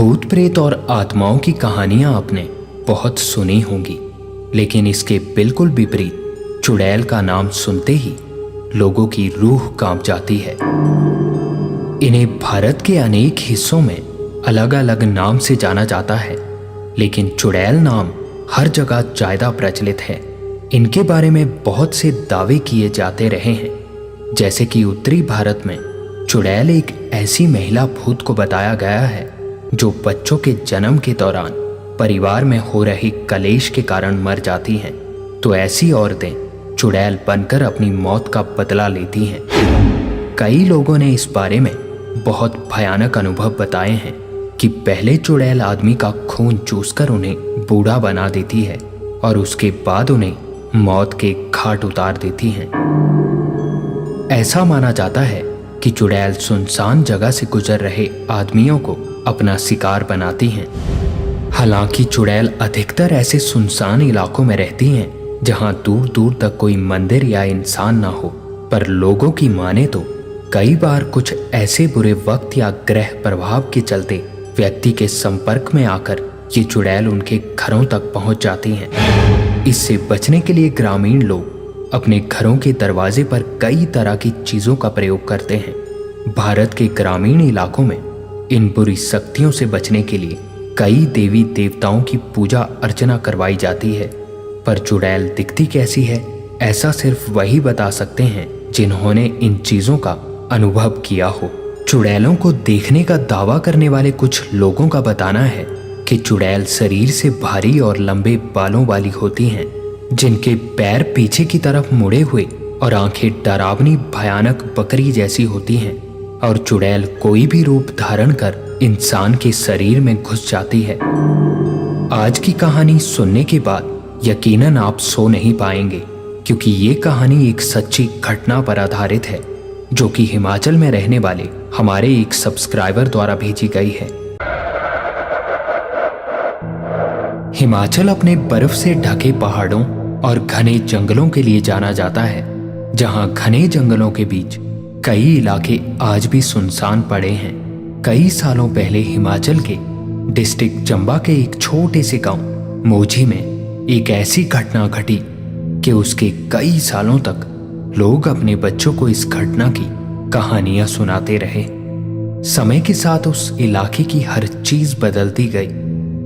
भूत प्रेत और आत्माओं की कहानियां आपने बहुत सुनी होंगी, लेकिन इसके बिल्कुल विपरीत चुड़ैल का नाम सुनते ही लोगों की रूह कांप जाती है। इन्हें भारत के अनेक हिस्सों में अलग अलग नाम से जाना जाता है, लेकिन चुड़ैल नाम हर जगह ज्यादा प्रचलित है। इनके बारे में बहुत से दावे किए जाते रहे हैं, जैसे कि उत्तरी भारत में चुड़ैल एक ऐसी महिला भूत को बताया गया है जो बच्चों के जन्म के दौरान परिवार में हो रही कलेश के कारण मर जाती हैं, तो ऐसी औरतें चुड़ैल बनकर अपनी मौत का बदला लेती हैं। कई लोगों ने इस बारे में बहुत भयानक अनुभव बताए हैं कि पहले चुड़ैल आदमी का खून चूसकर उन्हें बूढ़ा बना देती है और उसके बाद उन्हें मौत के घाट उतार देती हैं। ऐसा माना जाता है कि चुड़ैल सुनसान जगह से गुजर रहे आदमियों को अपना शिकार बनाती हैं। हालांकि चुड़ैल अधिकतर ऐसे सुनसान इलाकों में रहती हैं जहां दूर दूर तक कोई मंदिर या इंसान ना हो, पर लोगों की माने तो कई बार कुछ ऐसे बुरे वक्त या ग्रह प्रभाव के चलते व्यक्ति के संपर्क में आकर ये चुड़ैल उनके घरों तक पहुंच जाती हैं। इससे बचने के लिए ग्रामीण लोग अपने घरों के दरवाजे पर कई तरह की चीजों का प्रयोग करते हैं। भारत के ग्रामीण इलाकों में इन बुरी शक्तियों से बचने के लिए कई देवी देवताओं की पूजा अर्चना करवाई जाती है, पर चुड़ैल दिखती कैसी है ऐसा सिर्फ वही बता सकते हैं जिन्होंने इन चीजों का अनुभव किया हो। चुड़ैलों को देखने का दावा करने वाले कुछ लोगों का बताना है कि चुड़ैल शरीर से भारी और लंबे बालों वाली होती हैं, जिनके पैर पीछे की तरफ मुड़े हुए और आंखें डरावनी भयानक बकरी जैसी होती हैं, और चुड़ैल कोई भी रूप धारण कर इंसान के शरीर में घुस जाती है। आज की कहानी सुनने के बाद यकीनन आप सो नहीं पाएंगे, क्योंकि ये कहानी एक सच्ची घटना पर आधारित है जो कि हिमाचल में रहने वाले हमारे एक सब्सक्राइबर द्वारा भेजी गई है। हिमाचल अपने बर्फ से ढके पहाड़ों और घने जंगलों के लिए जाना जाता है, जहां घने जंगलों के बीच कई इलाके आज भी सुनसान पड़े हैं। कई सालों पहले हिमाचल के डिस्ट्रिक्ट चंबा के एक छोटे से गांव मोझी में एक ऐसी घटना घटी कि उसके कई सालों तक लोग अपने बच्चों को इस घटना की कहानियां सुनाते रहे। समय के साथ उस इलाके की हर चीज बदलती गई,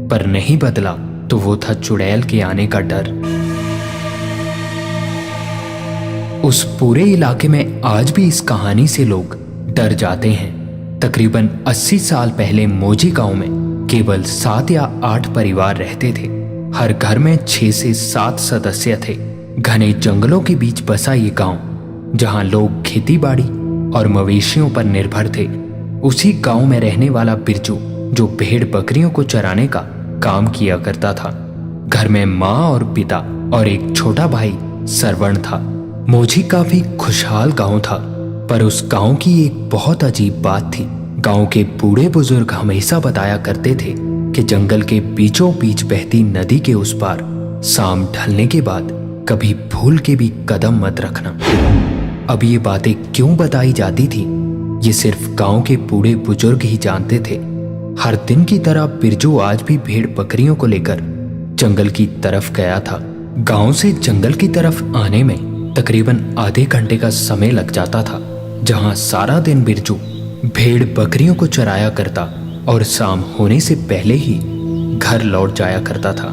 पर नहीं बदला तो वो था चुड़ैल के आने का डर। उस पूरे इलाके में आज भी इस कहानी से लोग डर जाते हैं। तकरीबन 80 साल पहले मोझी गांव में केवल 7 या 8 परिवार रहते थे। हर घर में 6 से 7 सदस्य थे। घने जंगलों के बीच बसा ये गांव, जहां लोग खेती बाड़ी और मवेशियों पर निर्भर थे। उसी गांव में रहने वाला बिरजू, जो भेड़ बकरियों को चराने का काम किया करता था। घर में माँ और पिता और एक छोटा भाई सरवण था। मोझी काफी खुशहाल गांव था, पर उस गांव की एक बहुत अजीब बात थी। गांव के बूढ़े बुजुर्ग हमेशा बताया करते थे कि जंगल के बीचों बीच बहती नदी के उस पार शाम ढलने के बाद कभी भूल के भी कदम मत रखना। अब ये बातें क्यों बताई जाती थी, ये सिर्फ गांव के बूढ़े बुजुर्ग ही जानते थे। हर दिन की तरह बिरजू आज भी भेड़ बकरियों को लेकर जंगल की तरफ गया था। गांव से जंगल की तरफ आने में तकरीबन आधे घंटे का समय लग जाता था, जहां सारा दिन बिरजू भेड़ बकरियों को चराया करता और शाम होने से पहले ही घर लौट जाया करता था।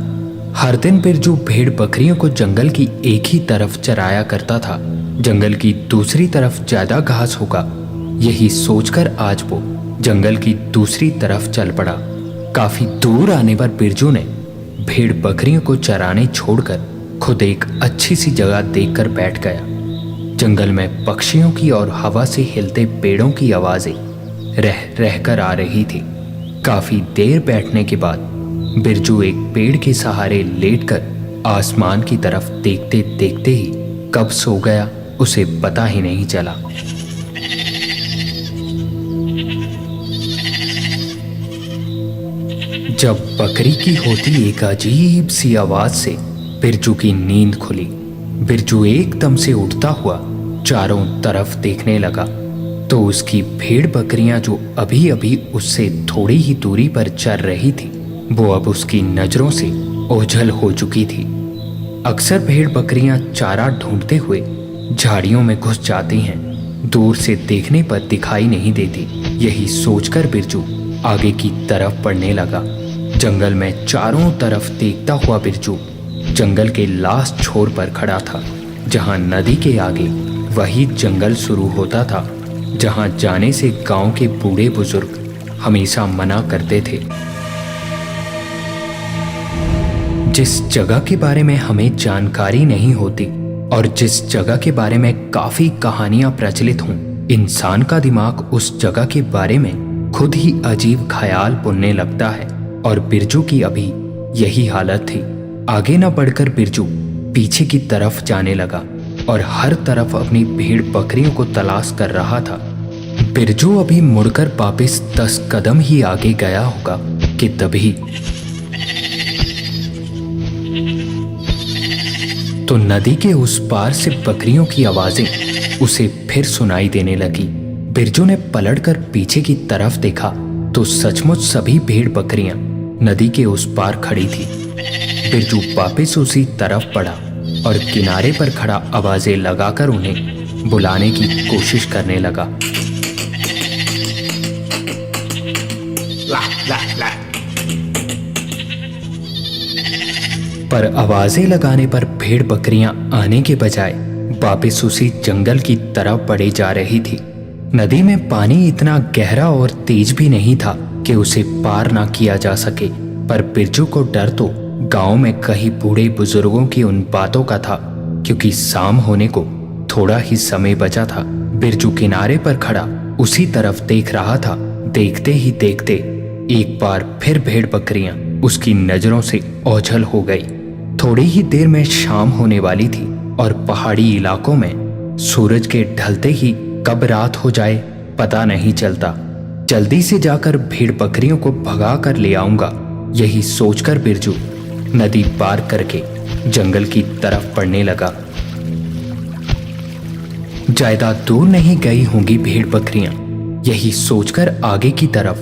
हर दिन बिरजू भेड़ बकरियों को जंगल की एक ही तरफ चराया करता था। जंगल की दूसरी तरफ ज्यादा घास होगा, यही सोचकर आज वो जंगल की दूसरी तरफ चल पड़ा। काफी दूर आने पर बिरजू ने भेड़ बकरियों को चराने छोड़कर खुद एक अच्छी सी जगह देखकर बैठ गया। जंगल में पक्षियों की और हवा से हिलते पेड़ों की आवाजें रह रहकर आ रही थी। काफी देर बैठने के बाद बिरजू एक पेड़ के सहारे लेटकर आसमान की तरफ देखते देखते ही कब सो गया उसे पता ही नहीं चला। जब बकरी की होती एक अजीब सी आवाज से बिरजू की नींद खुली। बिरजू एकदम से उठता हुआ चारों तरफ देखने लगा। तो उसकी भेड़ बकरियां जो अभी अभी उससे थोड़ी ही दूरी पर चर रही थी, वो अब उसकी नजरों से ओझल हो चुकी थी। अक्सर भेड़ बकरियां चारा ढूंढते हुए झाड़ियों में घुस जाती हैं, दूर से देखने पर दिखाई नहीं देती। यही सोचकर बिरजू आगे की तरफ बढ़ने लगा। जंगल में चारों तरफ देखता हुआ बिरजू जंगल के लास्ट छोर पर खड़ा था, जहां नदी के आगे वही जंगल शुरू होता था, जहां जाने से गांव के बूढ़े बुजुर्ग हमेशा मना करते थे। जिस जगह के बारे में हमें जानकारी नहीं होती और जिस जगह के बारे में काफी कहानियां प्रचलित हों, इंसान का दिमाग उस जगह के बारे में खुद ही अजीब ख्याल बुनने लगता है। और बिरजू की अभी यही हालत थी। आगे न बढ़कर बिरजू पीछे की तरफ जाने लगा और हर तरफ अपनी भेड़ बकरियों को तलाश कर रहा था। बिरजू अभी मुड़कर वापस 10 कदम ही आगे गया होगा कि तभी तो नदी के उस पार से बकरियों की आवाजें उसे फिर सुनाई देने लगी। बिरजू ने पलटकर पीछे की तरफ देखा तो सचमुच सभी भेड़ बकरियां नदी के उस पार खड़ी थी। बिरजू वापस उसी तरफ बढ़ा और किनारे पर खड़ा आवाजें लगाकर उन्हें बुलाने की कोशिश करने लगा। पर आवाजें लगाने पर भेड़ बकरियां आने के बजाय वापस उसी जंगल की तरफ बढ़े जा रही थी। नदी में पानी इतना गहरा और तेज भी नहीं था कि उसे पार ना किया जा सके, पर बिरजू को डर तो गांव में कई बूढ़े बुजुर्गों की उन बातों का था, क्योंकि शाम होने को थोड़ा ही समय बचा था। बिरजू किनारे पर खड़ा उसी तरफ देख रहा था। देखते ही देखते एक बार फिर भेड़ बकरियां उसकी नजरों से ओझल हो गई। थोड़ी ही देर में शाम होने वाली थी और पहाड़ी इलाकों में सूरज के ढलते ही कब रात हो जाए पता नहीं चलता। जल्दी से जाकर भेड़ बकरियों को भगा कर ले आऊंगा, यही सोचकर बिरजू नदी पार करके जंगल की तरफ बढ़ने लगा। ज्यादा दूर नहीं गई होंगी भेड़ बकरियां, यही सोचकर आगे की तरफ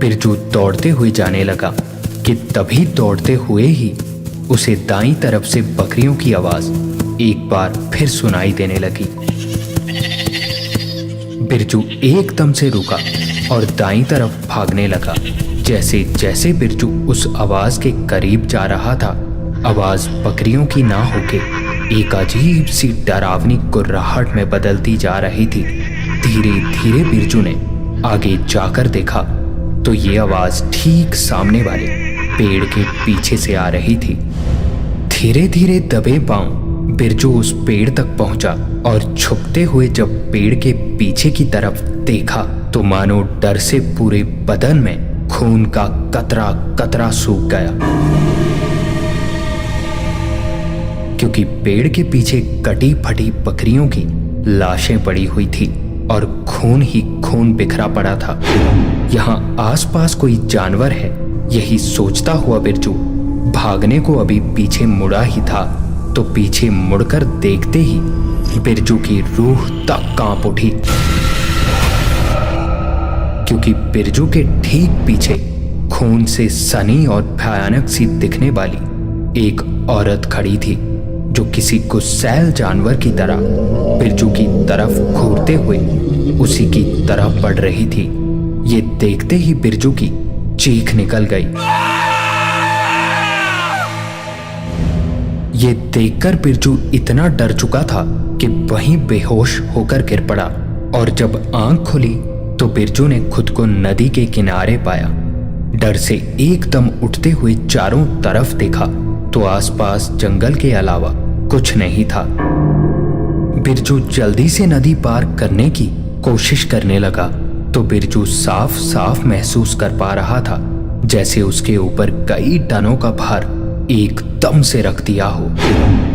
बिरजू दौड़ते हुए जाने लगा कि तभी दौड़ते हुए ही उसे दाईं तरफ से बकरियों की आवाज एक बार फिर सुनाई देने लगी। बिरजू एकदम से रुका और दाईं तरफ भागने लगा। जैसे जैसे बिरजू उस आवाज के करीब जा रहा था, आवाज बकरियों की ना होके एक अजीब सी डरावनी गुर्राहट में बदलती जा रही थी। धीरे धीरे बिरजू ने आगे जाकर देखा तो ये आवाज ठीक सामने वाले पेड़ के पीछे से आ रही थी। धीरे धीरे दबे पांव बिरजू उस पेड़ तक पहुंचा और छुपते हुए जब पेड़ के पीछे की तरफ देखा तो मानो डर से पूरे बदन में खून का कतरा कतरा सूख गया, क्योंकि पेड़ के पीछे कटी फटी बकरियों की लाशें पड़ी हुई थी और खून ही खून बिखरा पड़ा था। यहाँ आसपास कोई जानवर है, यही सोचता हुआ बिरजू भागने को अभी पीछे मुड़ा ही था तो पीछे मुड़कर देखते ही बिरजू की रूह तक कांप उठी, क्योंकि बिरजू के ठीक पीछे खून से सनी और भयानक सी दिखने वाली एक औरत खड़ी थी, जो किसी गुस्सैल जानवर की तरह बिरजू की तरफ घूरते हुए उसी की तरफ बढ़ रही थी। ये देखते ही बिरजू की चीख निकल गई। ये देखकर बिरजू इतना डर चुका था कि वहीं बेहोश होकर गिर पड़ा और जब आंख खुली तो बिरजू ने खुद को नदी के किनारे पाया। डर से एकदम उठते हुए चारों तरफ देखा तो आसपास जंगल के अलावा कुछ नहीं था। बिरजू जल्दी से नदी पार करने की कोशिश करने लगा तो बिरजू साफ साफ महसूस कर पा रहा था जैसे उसके ऊपर कई टनों का भार एकदम से रख दिया हो।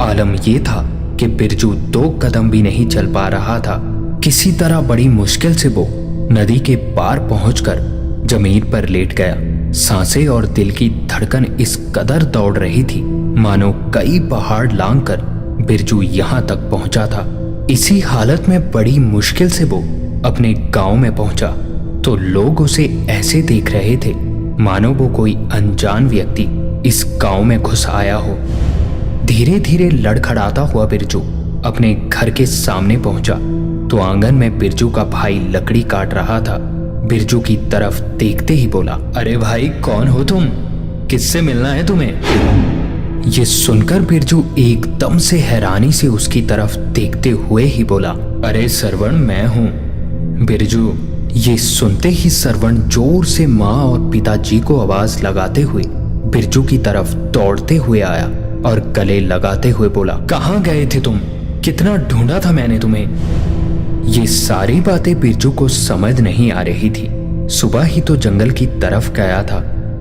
आलम यह था कि बिरजू 2 कदम भी नहीं चल पा रहा था। किसी तरह बड़ी मुश्किल से वो नदी के पार पहुंचकर जमीन पर लेट गया। सांसें और दिल की धड़कन इस कदर दौड़ रही थी मानो कई पहाड़ लांघकर बिरजू यहां तक पहुंचा था। इसी हालत में बड़ी मुश्किल से वो अपने गांव में पहुंचा तो लोग उसे ऐसे देख रहे थे मानो वो कोई अनजान व्यक्ति इस गांव में घुस आया हो। धीरे धीरे लड़खड़ाता हुआ बिरजू अपने घर के सामने पहुंचा तो आंगन में बिरजू का भाई लकड़ी काट रहा था। बिरजू की तरफ देखते ही बोला, अरे भाई कौन हो तुम, किससे मिलना है तुम्हें? ये सुनकर बिरजू एकदम से हैरानी से उसकी तरफ देखते हुए ही बोला, अरे सरवण मैं हूं। बिरजू ये सुनते ही सरवण जोर से माँ और पिताजी को आवाज लगाते हुए बिरजू की तरफ दौड़ते हुए आया और गले लगाते हुए बोला, कहाँ गए थे तुम, कितना ढूंढा था मैंने तुम्हें। ये सारी बातें बिरजू को समझ नहीं आ रही थी। सुबह ही तो जंगल की तरफ गया था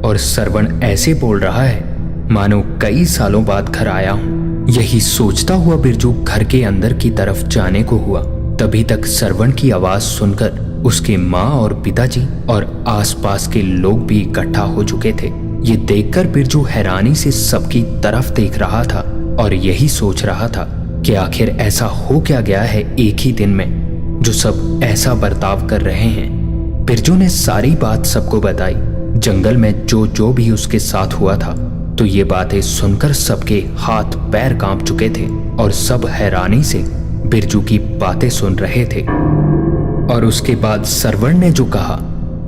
और सरवण ऐसे बोल रहा है मानो कई सालों बाद घर आया हूं। यही सोचता हुआ बिरजू घर के अंदर की तरफ जाने को हुआ। तभी तक सरवण की आवाज सुनकर उसके माँ और पिताजी और आसपास के लोग भी इकट्ठा हो चुके थे। ये देखकर बिरजू हैरानी से सबकी तरफ देख रहा था और यही सोच रहा था कि आखिर ऐसा हो क्या गया है एक ही दिन में जो सब ऐसा बर्ताव कर रहे हैं। बिरजू ने सारी बात सबको बताई, जंगल में जो भी उसके साथ हुआ था। तो ये बातें सुनकर सबके हाथ पैर कांप चुके थे और सब हैरानी से बिरजू की बातें सुन रहे थे। और उसके बाद सरवण ने जो कहा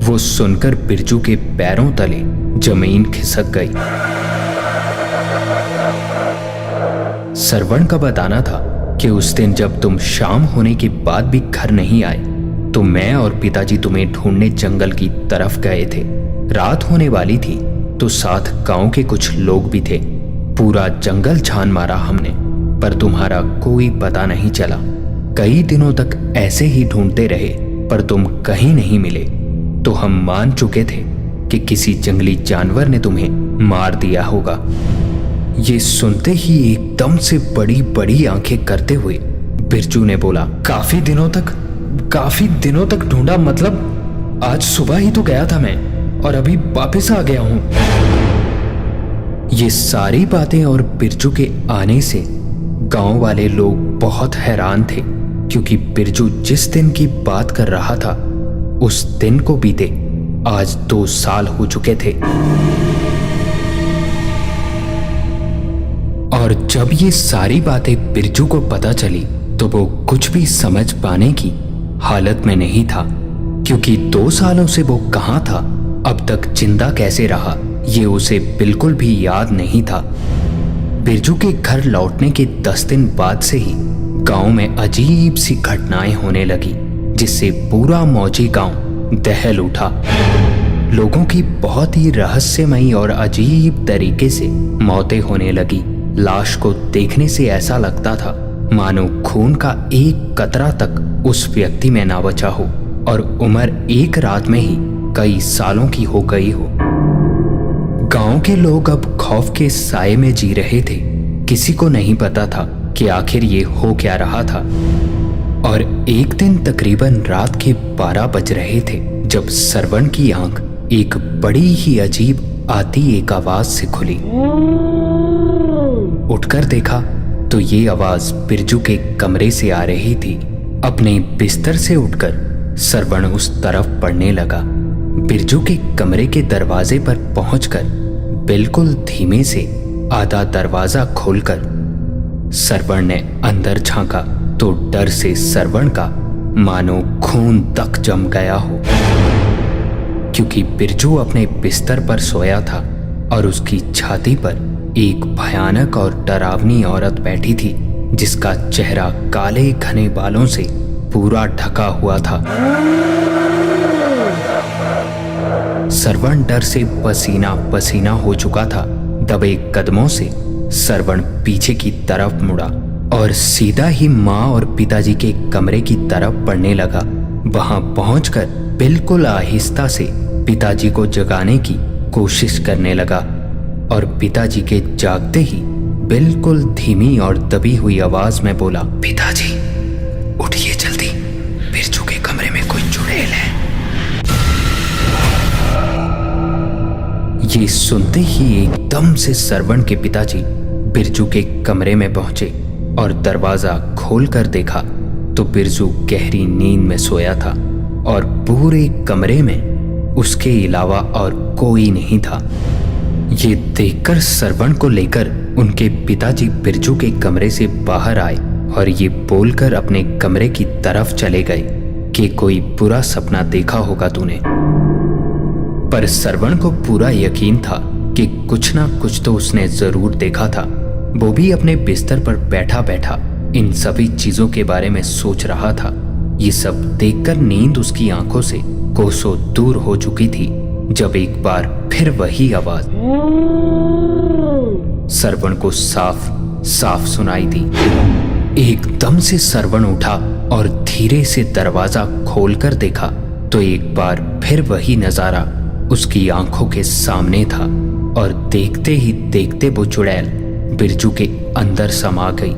वो सुनकर बिरजू के पैरों तले जमीन खिसक गई। सरवण का बताना था कि उस दिन जब तुम शाम होने के बाद भी घर नहीं आए तो मैं और पिताजी तुम्हें ढूंढने जंगल की तरफ गए थे। रात होने वाली थी तो साथ गांव के कुछ लोग भी थे। पूरा जंगल छान मारा हमने पर तुम्हारा कोई पता नहीं चला। कई दिनों तक ऐसे ही ढूंढते रहे पर तुम कहीं नहीं मिले। तो हम मान चुके थे कि किसी जंगली जानवर ने तुम्हें मार दिया होगा। ये सुनते ही एकदम से बड़ी बड़ी आंखें करते हुए बिरजू ने बोला, काफी दिनों तक ढूंढा, मतलब आज सुबह ही तो गया था मैं और अभी वापस आ गया हूं। ये सारी बातें और बिरजू के आने से गांव वाले लोग बहुत हैरान थे क्योंकि बिरजू जिस दिन की बात कर रहा था उस दिन को बीते आज 2 साल हो चुके थे। और जब ये सारी बातें बिरजू को पता चली तो वो कुछ भी समझ पाने की हालत में नहीं था क्योंकि 2 सालों से वो कहां था, अब तक जिंदा कैसे रहा ये उसे बिल्कुल भी याद नहीं था। बिरजू के घर लौटने के 10 दिन बाद से ही गांव में अजीब सी घटनाएं होने लगी जिससे पूरा मौजी गांव दहल उठा। लोगों की बहुत ही रहस्यमयी और अजीब तरीके से मौतें होने लगी। लाश को देखने से ऐसा लगता था मानो खून का एक कतरा तक उस व्यक्ति में ना बचा हो और उम्र एक रात में ही कई सालों की हो गई हो। गांव के लोग अब खौफ के साए में जी रहे थे। किसी को नहीं पता था कि आखिर ये हो क्या रहा था। और एक दिन तकरीबन रात के 12 बज रहे थे जब सरवण की आंख एक बड़ी ही अजीब आती एक आवाज से खुली। उठकर देखा तो ये आवाज बिरजू के कमरे से आ रही थी। अपने बिस्तर से उठकर सरवण उस तरफ पड़ने लगा। बिरजू के कमरे के दरवाजे पर पहुंचकर बिल्कुल धीमे से आधा दरवाजा खोलकर सरवण ने अंदर झांका तो डर से सरवण का मानो खून तक जम गया हो क्योंकि बिरजू अपने बिस्तर पर सोया था और उसकी छाती पर एक भयानक और डरावनी औरत बैठी थी जिसका चेहरा काले घने बालों से पूरा ढका हुआ था। सरवण डर से पसीना पसीना हो चुका था। दबे कदमों से सरवण पीछे की तरफ मुड़ा और सीधा ही माँ और पिताजी के कमरे की तरफ बढ़ने लगा। वहां पहुंचकर बिल्कुल आहिस्ता से पिताजी को जगाने की कोशिश करने लगा और पिताजी के जागते ही बिल्कुल धीमी और दबी हुई आवाज में बोला, पिताजी उठिए जल्दी, बिरजू के कमरे में कोई चुड़ैल है। ये सुनते ही एकदम से सरवण के पिताजी बिरजू के कमरे में पहुंचे और दरवाजा खोलकर देखा तो बिरजू गहरी नींद में सोया था और पूरे कमरे में उसके अलावा और कोई नहीं था। ये देखकर सरवण को लेकर उनके पिताजी बिरजू के कमरे से बाहर आए और ये बोलकर अपने कमरे की तरफ चले गए कि कोई बुरा सपना देखा होगा तूने। पर सरवण को पूरा यकीन था कि कुछ ना कुछ तो उसने जरूर देखा था। वो भी अपने बिस्तर पर बैठा बैठा इन सभी चीजों के बारे में सोच रहा था। ये सब देखकर नींद उसकी आंखों से कोसों दूर हो चुकी थी जब एक बार फिर वही आवाज सरवण को साफ साफ सुनाई दी। एकदम से सरवण उठा और धीरे से दरवाजा खोलकर देखा तो एक बार फिर वही नजारा उसकी आंखों के सामने था और देखते ही देखते वो चुड़ैल बिरजू के अंदर समा गई।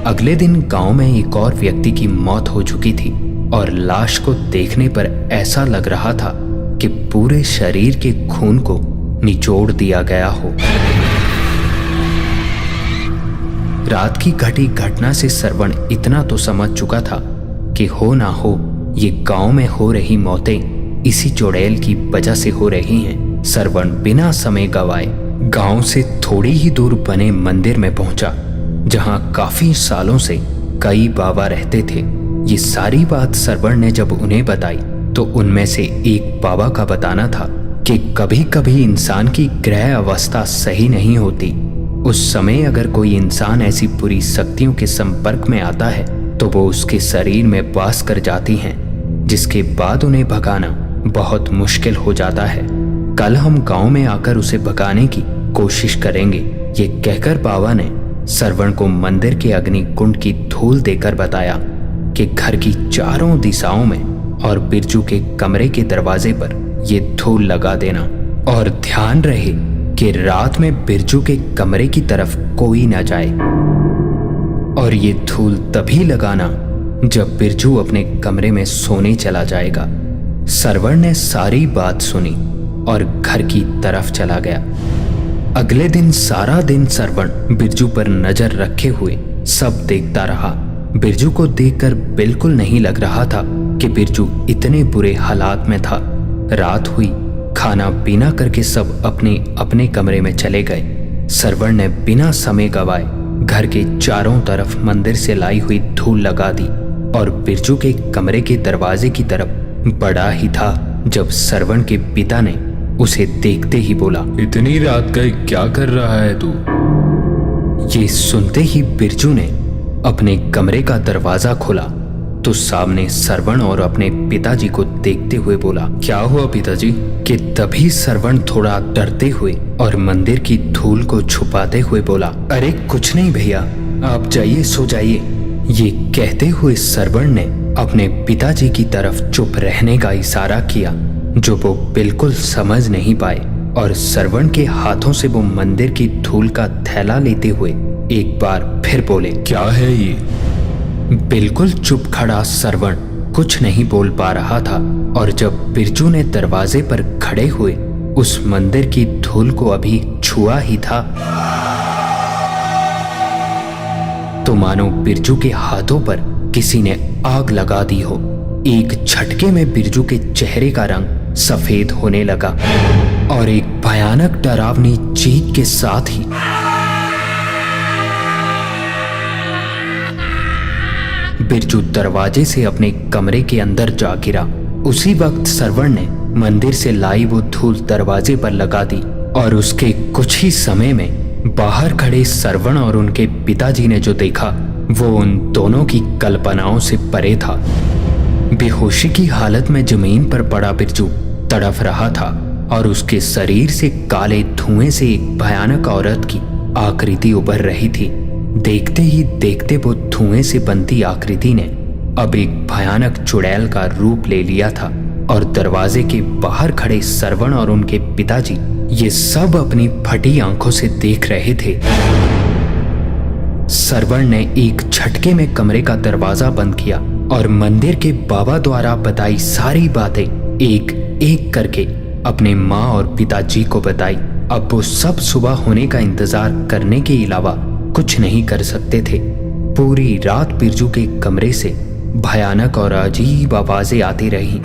अगले दिन गांव में एक और व्यक्ति की मौत हो चुकी थी और लाश को देखने पर ऐसा लग रहा था कि पूरे शरीर के खून को निचोड़ दिया गया हो। रात की घटी घटना से सरवण इतना तो समझ चुका था कि हो ना हो ये गांव में हो रही मौतें इसी चुड़ैल की वजह से हो रही हैं। सरवण बिना समय गवाए गांव से थोड़ी ही दूर बने मंदिर में पहुंचा जहां काफी सालों से कई बाबा रहते थे। ये सारी बात सरवण ने जब उन्हें बताई तो उनमें से एक बाबा का बताना था कि कभी कभी इंसान की ग्रह अवस्था सही नहीं होती। उस समय अगर कोई इंसान ऐसी बुरी शक्तियों के संपर्क में आता है तो वो उसके शरीर में वास कर जाती हैं, जिसके बाद उन्हें भगाना बहुत मुश्किल हो जाता है। कल हम गांव में आकर उसे भगाने की कोशिश करेंगे। ये कहकर बाबा ने सरवण को मंदिर के अग्नि कुंड की धूल देकर बताया कि घर की चारों दिशाओं में और बिरजू के कमरे के दरवाजे पर ये धूल लगा देना और ध्यान रहे कि रात में बिरजू के कमरे की तरफ कोई ना जाए। और ये धूल तभी लगाना जब बिरजू अपने कमरे में सोने चला जाएगा। सरवण ने सारी बात सुनी और घर की तरफ चला गया। अगले दिन सारा दिन सरवण बिरजू पर नजर रखे हुए सब देखता रहा। बिरजू को देखकर बिल्कुल नहीं लग रहा था कि बिरजू इतने बुरे हालात में था। रात हुई, खाना पीना करके सब अपने अपने कमरे में चले गए। सरवण ने बिना समय गवाए घर के चारों तरफ मंदिर से लाई हुई धूल लगा दी और बिरजू के कमरे के दरवाजे की तरफ बढ़ा ही था जब सरवण के पिता ने उसे देखते ही बोला, इतनी रात का क्या कर रहा है तू? ये सुनते ही बिरजू ने अपने कमरे का दरवाजा खोला तो सामने सरवण और अपने पिताजी को देखते हुए बोला, क्या हुआ पिताजी? कि तभी सरवण थोड़ा डरते हुए और मंदिर की धूल को छुपाते हुए बोला, अरे कुछ नहीं भैया, आप जाइए, सो जाइए। ये कहते हुए सरवण ने अपने पिताजी की तरफ चुप रहने का इशारा किया जो वो बिल्कुल समझ नहीं पाए और सरवण के हाथों से वो मंदिर की धूल का थैला लेते हुए एक बार फिर बोले, क्या है ये? बिल्कुल चुप खड़ा सरवण कुछ नहीं बोल पा रहा था और जब बिरजू ने दरवाजे पर खड़े हुए उस मंदिर की धूल को अभी छुआ ही था तो मानो बिरजू के हाथों पर किसी ने आग लगा दी हो। एक झटके में बिरजू के चेहरे का रंग सफेद होने लगा और एक भयानक डरावनी चीख के साथ ही बिरजू दरवाजे से अपने कमरे के अंदर जा गिरा। उसी वक्त सरवण ने मंदिर से लाई वो धूल दरवाजे पर लगा दी और उसके कुछ ही समय में बाहर खड़े सरवण और उनके पिताजी ने जो देखा वो उन दोनों की कल्पनाओं से परे था। बेहोशी की हालत में जमीन पर पड़ा बिरजू तड़फ रहा था और उसके शरीर से काले धुएं से एक भयानक औरत की आकृति उभर रही थी। देखते ही देखते वो धुएं से बनती आकृति ने अब एक भयानक चुड़ैल का रूप ले लिया था और दरवाजे के बाहर खड़े सरवण और उनके पिताजी ये सब अपनी फटी आंखों से देख रहे थे। सरवण ने एक झटके में कमरे का दरवाजा बंद किया और मंदिर के बाबा द्वारा बताई सारी बातें एक एक करके अपने माँ और पिताजी को बताई। अब वो सब सुबह होने का इंतजार करने के अलावा कुछ नहीं कर सकते थे। पूरी रात बिरजू के कमरे से भयानक और अजीब आवाजें आती रही।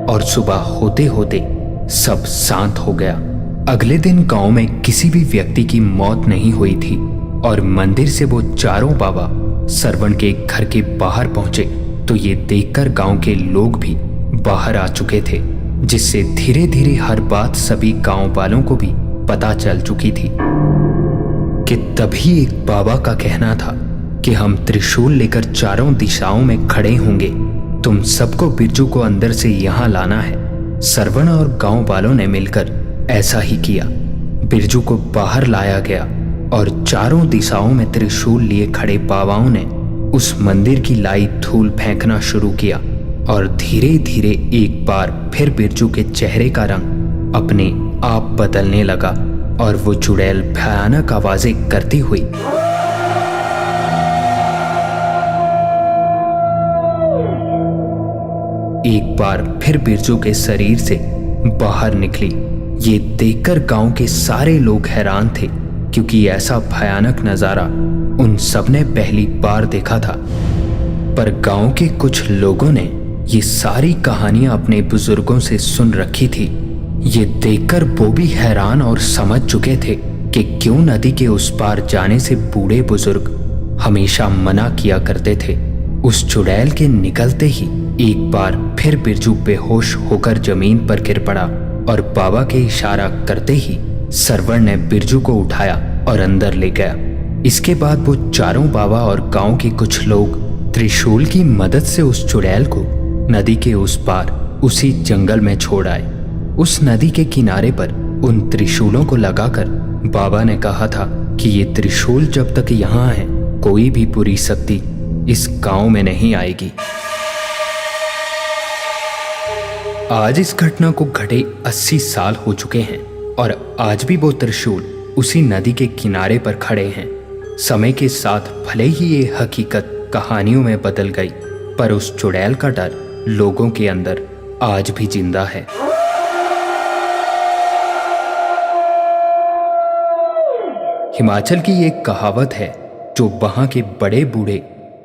और सुबह होते होते सब शांत हो गया। अगले दिन गांव में किसी भी व्यक्ति की मौत नहीं हुई थी और मंदिर से वो चारों बाबा सरवण के घर के बाहर पहुंचे तो ये देखकर गांव के लोग भी बाहर आ चुके थे, जिससे धीरे धीरे हर बात सभी गांव वालों को भी पता चल चुकी थी। कि तभी एक बाबा का कहना था कि हम त्रिशूल लेकर चारों दिशाओं में खड़े होंगे, तुम सबको बिरजू को अंदर से यहां लाना है। सरवण और गांव वालों ने मिलकर ऐसा ही किया। बिरजू को बाहर लाया गया और चारों दिशाओं में त्रिशूल लिए खड़े बाबाओं ने उस मंदिर की लाई धूल फेंकना शुरू किया और धीरे धीरे एक बार फिर बिरजू के चेहरे का रंग अपने आप बदलने लगा और वो चुड़ैल भयानक आवाजें करती हुई एक बार फिर बिरजू के शरीर से बाहर निकली। ये देखकर गांव के सारे लोग हैरान थे, क्योंकि ऐसा भयानक नजारा उन सबने पहली बार देखा था। पर गांव के कुछ लोगों ने ये सारी कहानियां अपने बुजुर्गों से सुन रखी थी। ये देखकर वो भी हैरान और समझ चुके थे कि क्यों नदी के उस पार जाने से बूढ़े बुजुर्ग हमेशा मना किया करते थे। उस चुड़ैल के निकलते ही एक बार फिर बिरजू बेहोश होकर जमीन पर गिर पड़ा और बाबा के इशारा करते ही सरवण ने बिरजू को उठाया और अंदर ले गया। इसके बाद वो चारों बाबा और गांव के कुछ लोग त्रिशूल की मदद से उस चुड़ैल को नदी के उस पार उसी जंगल में छोड़ आए। उस नदी के किनारे पर उन त्रिशूलों को लगाकर बाबा ने कहा था कि ये त्रिशूल जब तक यहाँ है कोई भी बुरी शक्ति इस गांव में नहीं आएगी। आज इस घटना को घटे 80 साल हो चुके हैं और आज भी वो त्रिशूल उसी नदी के किनारे पर खड़े हैं। समय के साथ भले ही ये हकीकत कहानियों में बदल गई, पर उस चुड़ैल का डर लोगों के अंदर आज भी जिंदा है। हिमाचल की एक कहावत है जो वहां के बड़े बूढ़े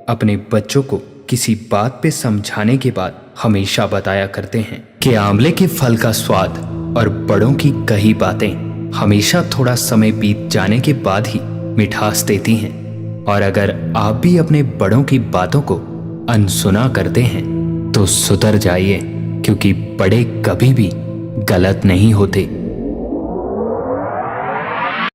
अपने बच्चों को किसी बात पे समझाने के बाद हमेशा बताया करते हैं कि आंवले के फल का स्वाद और बड़ों की कही बातें हमेशा थोड़ा समय बीत जाने के बाद ही मिठास देती हैं। और अगर आप भी अपने बड़ों की बातों को अनसुना करते हैं तो सुधर जाइए, क्योंकि बड़े कभी भी गलत नहीं होते।